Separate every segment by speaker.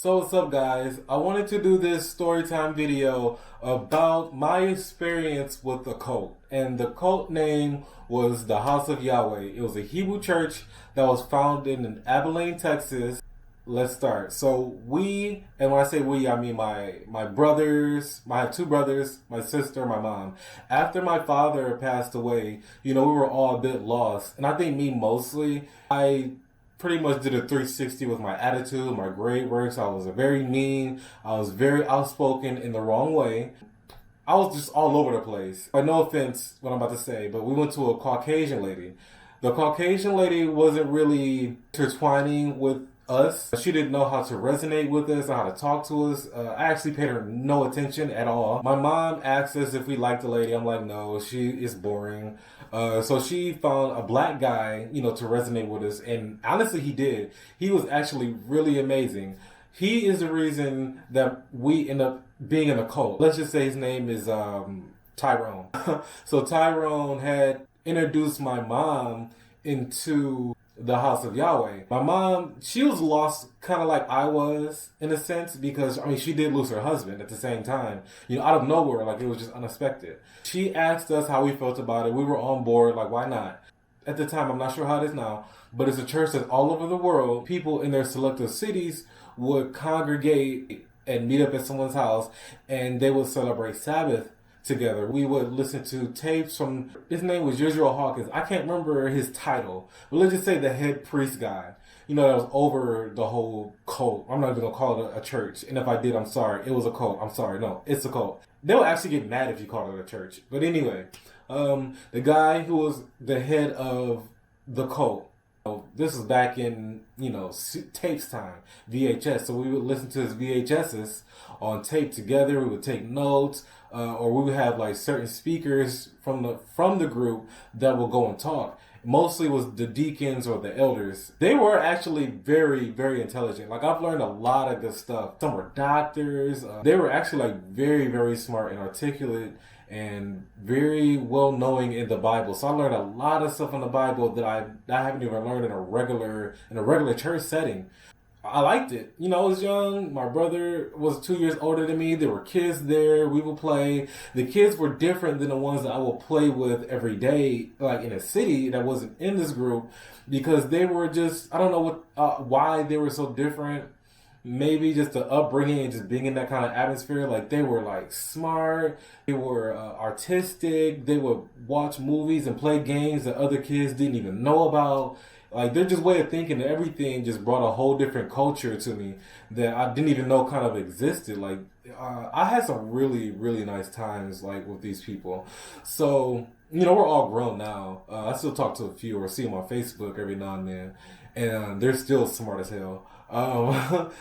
Speaker 1: So what's up, guys? I wanted to do this storytime video about my experience with a cult. And the cult name was the House of Yahweh. It was a Hebrew church that was founded in Abilene, Texas. Let's start. So we, and when I say we, I mean my brothers, I have two brothers, my sister, my mom. After my father passed away, we were all a bit lost. And I think me mostly, I pretty much did a 360 with my attitude, my grade works. I was very mean. I was very outspoken in the wrong way. I was just all over the place. Like, no offense what I'm about to say, but we went to a Caucasian lady. The Caucasian lady wasn't really intertwining with us. She didn't know how to resonate with us or how to talk to us. I actually paid her no attention at all. My mom asked us if we liked the lady. I'm like, no, she is boring. So she found a black guy, to resonate with us. And honestly, he did. He was actually really amazing. He is the reason that we end up being in a cult. Let's just say his name is Tyrone. So Tyrone had introduced my mom into the House of Yahweh. My mom, she was lost kind of like I was in a sense because, she did lose her husband at the same time. Out of nowhere, like it was just unexpected. She asked us how we felt about it. We were on board, like why not? At the time, I'm not sure how it is now, but it's a church that's all over the world. People in their selective cities would congregate and meet up at someone's house and they would celebrate Sabbath together. We would listen to tapes from, his name was Israel Hawkins. I can't remember his title, but let's just say the head priest guy, that was over the whole cult. I'm not even going to call it a church. And if I did, I'm sorry. It was a cult. I'm sorry. No, it's a cult. They'll actually get mad if you call it a church. But anyway, the guy who was the head of the cult, this was back in, tapes time, VHS. So we would listen to his VHSs on tape together. We would take notes, or we would have like certain speakers from the group that would go and talk. Mostly was the deacons or the elders. They were actually very, very intelligent. Like I've learned a lot of good stuff. Some were doctors. They were actually like very, very smart and articulate and very well knowing in the Bible. So I learned a lot of stuff in the Bible that I haven't even learned in a regular church setting. I liked it. I was young. My brother was 2 years older than me. There were kids there. We would play. The kids were different than the ones that I would play with every day, like in a city that wasn't in this group, because they were just, I don't know why they were so different. Maybe just the upbringing and just being in that kind of atmosphere. Like they were like smart, they were artistic, they would watch movies and play games that other kids didn't even know about. Like their just way of thinking and everything just brought a whole different culture to me that I didn't even know kind of existed. Like I had some really, really nice times like with these people. So, we're all grown now. I still talk to a few or see them on Facebook every now and then. And they're still smart as hell.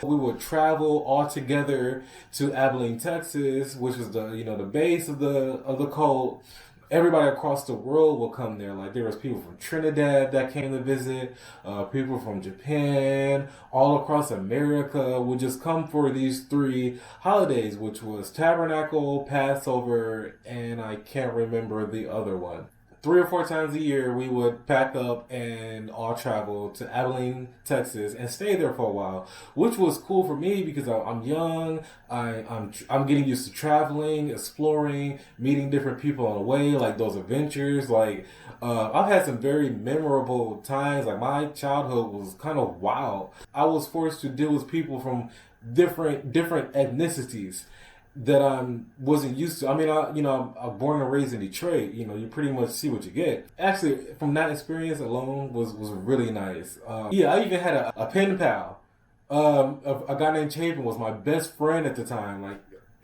Speaker 1: We would travel all together to Abilene, Texas, which was the base of the cult. Everybody across the world will come there. Like there was people from Trinidad that came to visit, people from Japan, all across America would just come for these 3 holidays, which was Tabernacle, Passover, and I can't remember the other one. 3 or 4 times a year, we would pack up and all travel to Abilene, Texas, and stay there for a while, which was cool for me because I'm young. I'm getting used to traveling, exploring, meeting different people on the way, like those adventures. Like I've had some very memorable times. Like my childhood was kind of wild. I was forced to deal with people from different ethnicities that I wasn't used to. I'm born and raised in Detroit. You pretty much see what you get. Actually, from that experience alone was really nice. I even had a pen pal. A guy named Chapin was my best friend at the time. Like,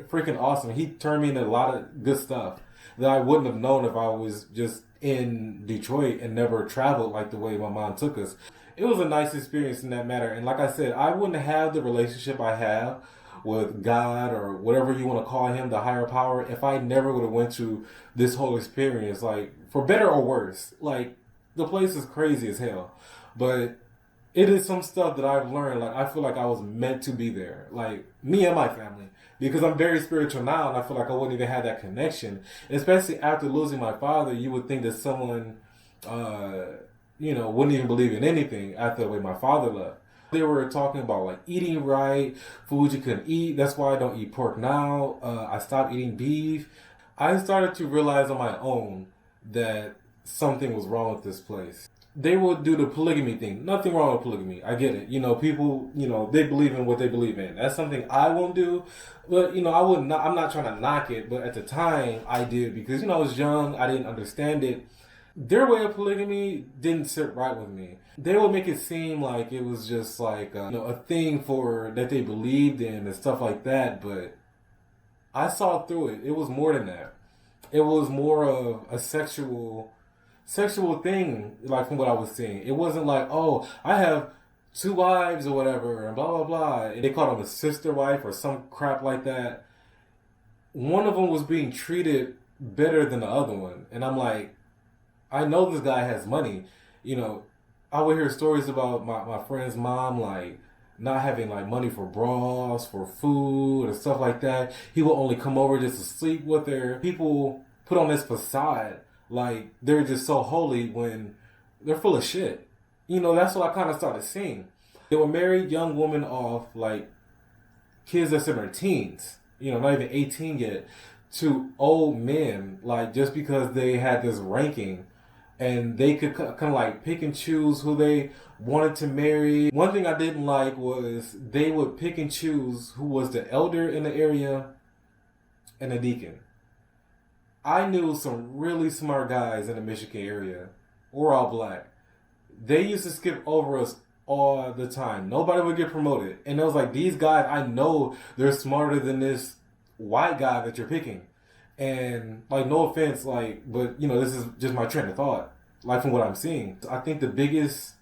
Speaker 1: freaking awesome. He turned me into a lot of good stuff that I wouldn't have known if I was just in Detroit and never traveled like the way my mom took us. It was a nice experience in that matter. And like I said, I wouldn't have the relationship I have with God or whatever you want to call him, the higher power, if I never would have went through this whole experience, like for better or worse. Like the place is crazy as hell, but it is some stuff that I've learned. Like I feel like I was meant to be there, like me and my family, because I'm very spiritual now, and I feel like I wouldn't even have that connection. Especially after losing my father, you would think that someone, wouldn't even believe in anything after the way my father left. They were talking about like eating right, food you couldn't eat. That's why I don't eat pork now. I stopped eating beef. I started to realize on my own that something was wrong with this place. They would do the polygamy thing. Nothing wrong with polygamy. I get it. You know, people, you know, they believe in what they believe in. That's something I won't do. But, you know, I would not, I'm not trying to knock it. But at the time, I did because, you know, I was young. I didn't understand it. Their way of polygamy didn't sit right with me. They would make it seem like it was just like, you know, a thing for that they believed in and stuff like that. But I saw through it. It was more than that. It was more of a sexual thing, like from what I was seeing. It wasn't like, oh, I have 2 wives or whatever, and blah, blah, blah. And they called them a sister wife or some crap like that. One of them was being treated better than the other one. And I'm like, I know this guy has money. You know, I would hear stories about my friend's mom, like, not having like money for bras, for food, and stuff like that. He will only come over just to sleep with her. People put on this facade like they're just so holy when they're full of shit. You know, that's what I kind of started seeing. They were married young women off, like kids that's in their teens, you know, not even 18 yet, to old men, like just because they had this ranking and they could kind of like pick and choose who they wanted to marry. One thing I didn't like was they would pick and choose who was the elder in the area and the deacon. I knew some really smart guys in the Michigan area. We're all black. They used to skip over us all the time. Nobody would get promoted. And it was like, these guys, I know they're smarter than this white guy that you're picking. And, like, no offense, like, but, you know, this is just my train of thought, like, from what I'm seeing. I think the biggest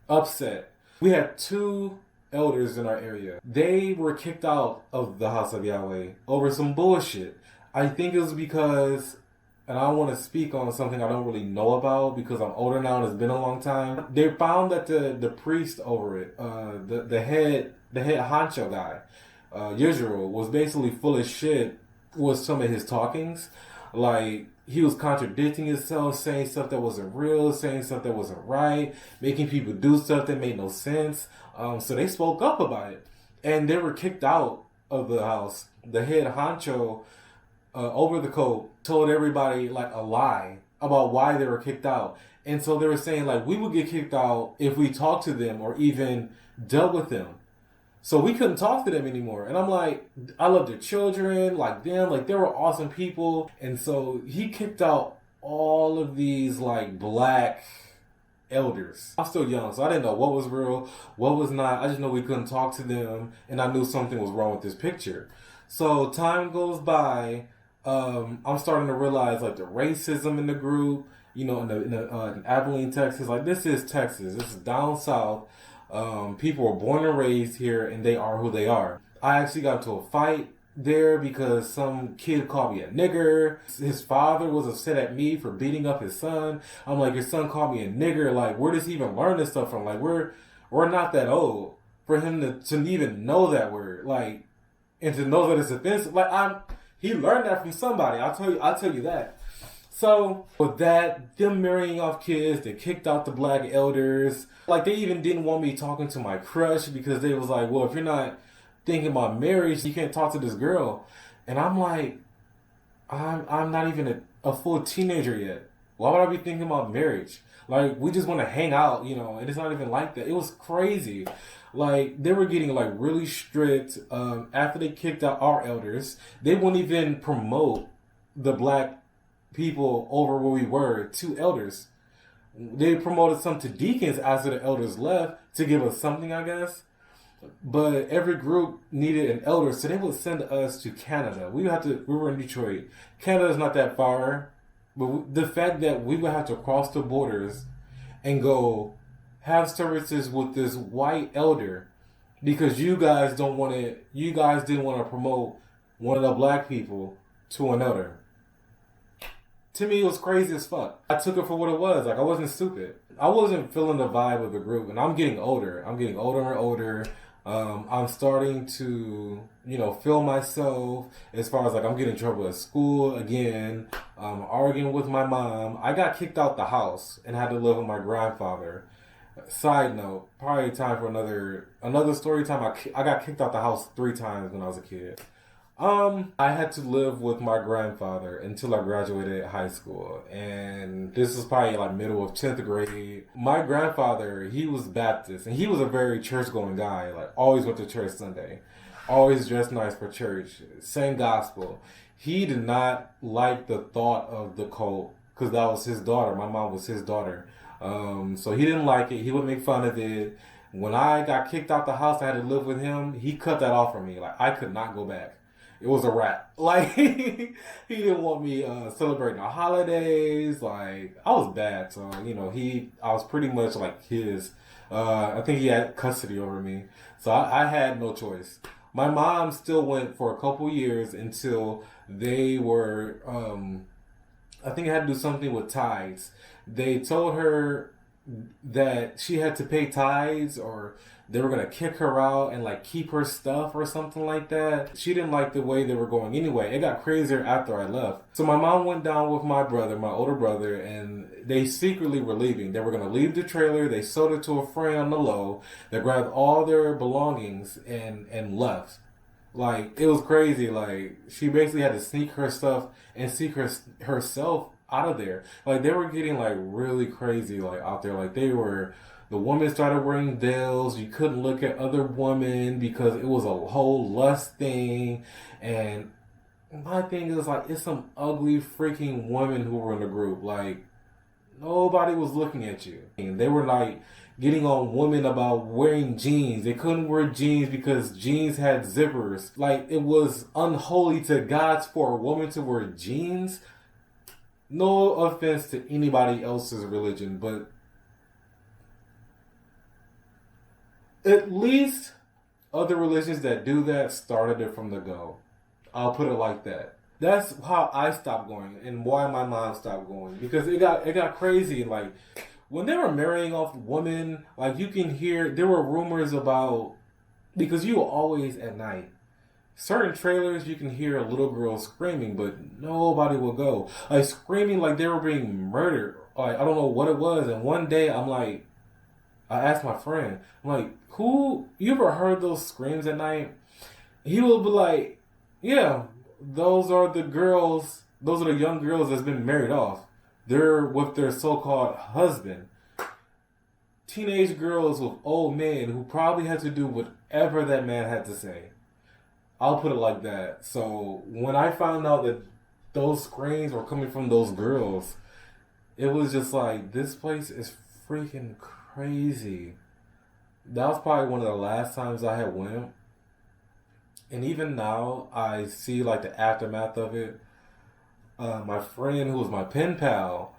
Speaker 1: upset, we had 2 elders in our area. They were kicked out of the house of Yahweh over some bullshit. I think it was because, and I don't want to speak on something I don't really know about because I'm older now and it's been a long time. They found that the priest over it, the head honcho guy, Yisrael, was basically full of shit with some of his talkings. Like, he was contradicting himself, saying stuff that wasn't real, saying stuff that wasn't right, making people do stuff that made no sense. So they spoke up about it. And they were kicked out of the house. The head honcho over the coat told everybody like a lie about why they were kicked out. And so they were saying like we would get kicked out if we talked to them or even dealt with them. So we couldn't talk to them anymore. And I'm like, I love their children, like them, like they were awesome people. And so he kicked out all of these like black elders. I was still young, so I didn't know what was real, what was not. I just know we couldn't talk to them, and I knew something was wrong with this picture. So time goes by. I'm starting to realize like the racism in the group. You know, in Abilene, Texas. Like this is Texas. This is down south. People were born and raised here, and they are who they are. I actually got into a fight there because some kid called me a nigger. His father was upset at me for beating up his son. I'm like, your son called me a nigger. Like, where does he even learn this stuff from? Like, we're not that old for him to even know that word. Like, and to know that it's offensive. Like, he learned that from somebody. I'll tell you that. So with that, them marrying off kids, they kicked out the black elders. Like, they even didn't want me talking to my crush because they was like, well, if you're not thinking about marriage, you can't talk to this girl. And I'm like, I'm not even a full teenager yet. Why would I be thinking about marriage? Like, we just want to hang out, you know, and it's not even like that. It was crazy. Like, they were getting like really strict. After they kicked out our elders, they wouldn't even promote the black people over where we were to elders. They promoted some to deacons after the elders left to give us something, I guess. But every group needed an elder, so they would send us to Canada. We were in Detroit. Canada's not that far, but the fact that we would have to cross the borders and go have services with this white elder because you guys didn't want to promote one of the black people to an elder. To me, it was crazy as fuck. I took it for what it was. Like, I wasn't stupid. I wasn't feeling the vibe of the group, and I'm getting older. I'm getting older and older. I'm starting to, you know, feel myself as far as like I'm getting in trouble at school again. Arguing with my mom. I got kicked out the house and had to live with my grandfather. Side note, probably time for another story time. I got kicked out the house 3 times when I was a kid. I had to live with my grandfather until I graduated high school, and this was probably like middle of 10th grade. My grandfather, he was Baptist, and he was a very church-going guy. Like always went to church Sunday, always dressed nice for church, sang gospel. He did not like the thought of the cult because that was his daughter. My mom was his daughter. So he didn't like it. He would make fun of it. When I got kicked out the house, I had to live with him. He cut that off for me. Like I could not go back. It was a wrap. Like he didn't want me celebrating the holidays. Like I was bad. So I was pretty much like his. I think he had custody over me. So I had no choice. My mom still went for a couple years until they were. I think it had to do something with tithes. They told her that she had to pay tithes or they were going to kick her out and like keep her stuff or something like that. She didn't like the way they were going anyway. It got crazier after I left. So my mom went down with my brother, my older brother, and they secretly were leaving. They were going to leave the trailer. They sold it to a friend on the low. They grabbed all their belongings and left. Like, it was crazy. Like, she basically had to sneak her stuff and sneak herself out of there. Like, they were getting, like, really crazy, like, out there. Like, the women started wearing veils. You couldn't look at other women because it was a whole lust thing. And my thing is, like, it's some ugly freaking women who were in the group. Like, nobody was looking at you. And they were, like, getting on women about wearing jeans. They couldn't wear jeans because jeans had zippers. Like, it was unholy to gods for a woman to wear jeans. No offense to anybody else's religion, but at least other religions that do that started it from the go. I'll put it like that. That's how I stopped going and why my mom stopped going. Because it got crazy. Like, when they were marrying off women, like, you can hear, there were rumors about, because you were always at night. Certain trailers, you can hear a little girl screaming, but nobody will go. Like, screaming like they were being murdered. Like, I don't know what it was. And one day, I asked my friend, I'm like, you ever heard those screams at night? He will be like, yeah, those are the young girls that's been married off. They're with their so-called husband. Teenage girls with old men who probably had to do whatever that man had to say. I'll put it like that. So when I found out that those screams were coming from those girls, it was just like, this place is freaking crazy. That was probably one of the last times I had went. And even now, I see like the aftermath of it. My friend who was my pen pal,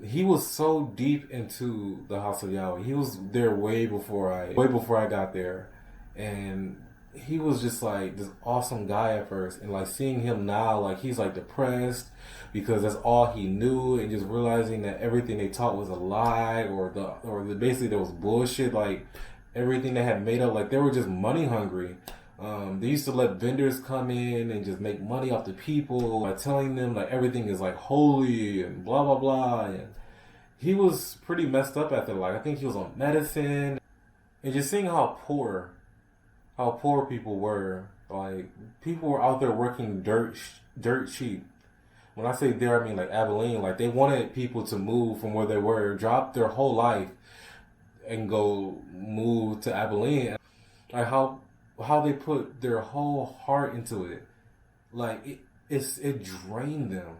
Speaker 1: he was so deep into the House of Yahweh. He was there way before I got there. And he was just like this awesome guy at first. And like seeing him now, like he's like depressed because that's all he knew, and just realizing that everything they taught was a lie, or basically there was bullshit. Like everything they had made up, like they were just money hungry. They used to let vendors come in and just make money off the people by telling them like everything is like holy and blah blah blah. And he was pretty messed up after. Like I think he was on medicine, and just seeing how poor people were. Like people were out there working dirt cheap. When I say there, I mean like Abilene. Like they wanted people to move from where they were, drop their whole life, and go move to Abilene. Like how they put their whole heart into it. Like it drained them.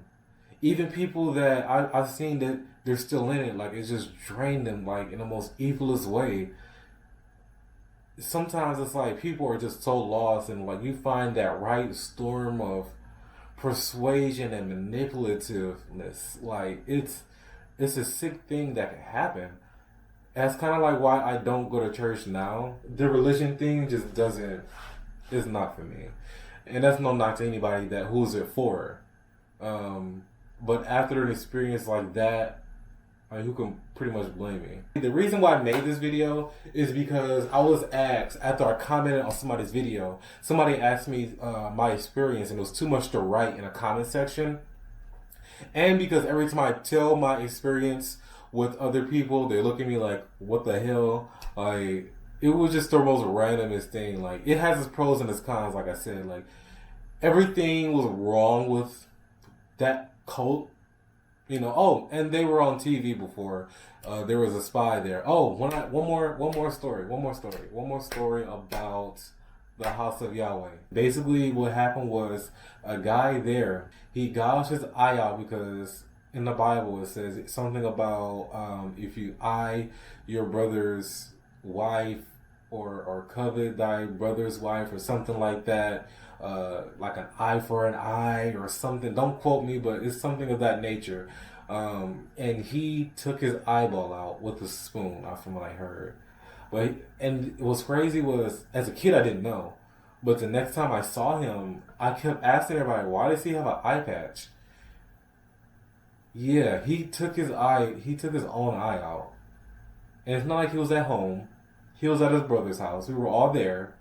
Speaker 1: Even people that I've seen that they're still in it, like it just drained them like in the most evilest way. Sometimes it's like people are just so lost, and like you find that right storm of persuasion and manipulativeness. Like it's a sick thing that can happen. That's kind of like why I don't go to church now. The religion thing just it's not for me. And that's no knock to anybody who's it for. But after an experience like that, like, who can pretty much blame me? The reason why I made this video is because I was asked, after I commented on somebody's video, somebody asked me my experience, and it was too much to write in a comment section. And because every time I tell my experience with other people, they look at me like, what the hell? Like, it was just the most randomest thing. Like, it has its pros and its cons, like I said. Like, everything was wrong with that cult. You know, oh, and they were on TV before. There was a spy there. Oh, one more story about the house of Yahweh. Basically, what happened was a guy there, he gouged his eye out because in the Bible it says something about if you eye your brother's wife or covet thy brother's wife or something like that. Like an eye for an eye or something. Don't quote me, but it's something of that nature. And he took his eyeball out with a spoon, from what I heard. And what's crazy was, as a kid, I didn't know. But the next time I saw him, I kept asking everybody, why does he have an eye patch? Yeah, he took his own eye out. And it's not like he was at home. He was at his brother's house. We were all there.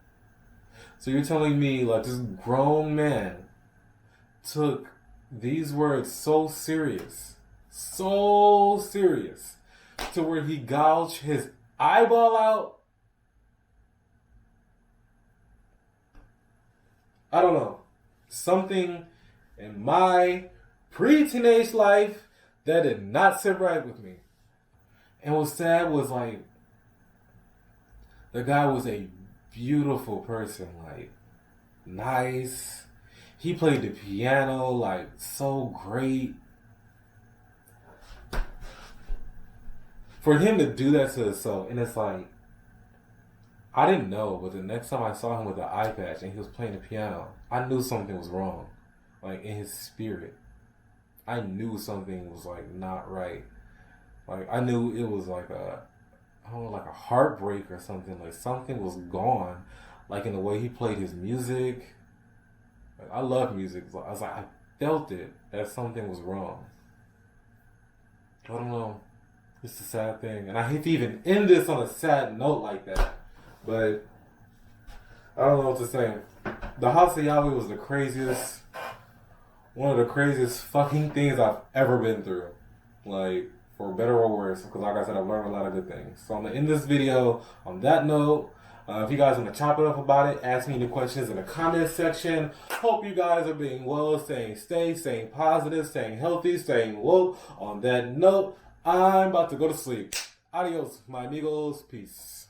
Speaker 1: So you're telling me, like, this grown man took these words so serious, to where he gouged his eyeball out? I don't know. Something in my pre-teenage life that did not sit right with me. And what's sad was, like, the guy was a beautiful person, like, nice. He played the piano, like, so great. For him to do that to himself, and it's like, I didn't know, but the next time I saw him with an eye patch and he was playing the piano, I knew something was wrong. Like, in his spirit. I knew something was, like, not right. Like, I knew it was like like a heartbreak or something. Like, something was gone. Like, in the way he played his music. Like, I love music. I was like, I felt it, that something was wrong. I don't know. It's a sad thing. And I hate to even end this on a sad note like that. But I don't know what to say. The house of Yahweh was one of the craziest fucking things I've ever been through. Like, for better or worse. Because like I said, I've learned a lot of good things. So I'm going to end this video on that note. If you guys want to chop it up about it, ask me any questions in the comment section. Hope you guys are being well, staying safe, staying positive, staying healthy, staying woke. On that note, I'm about to go to sleep. Adios, my amigos. Peace.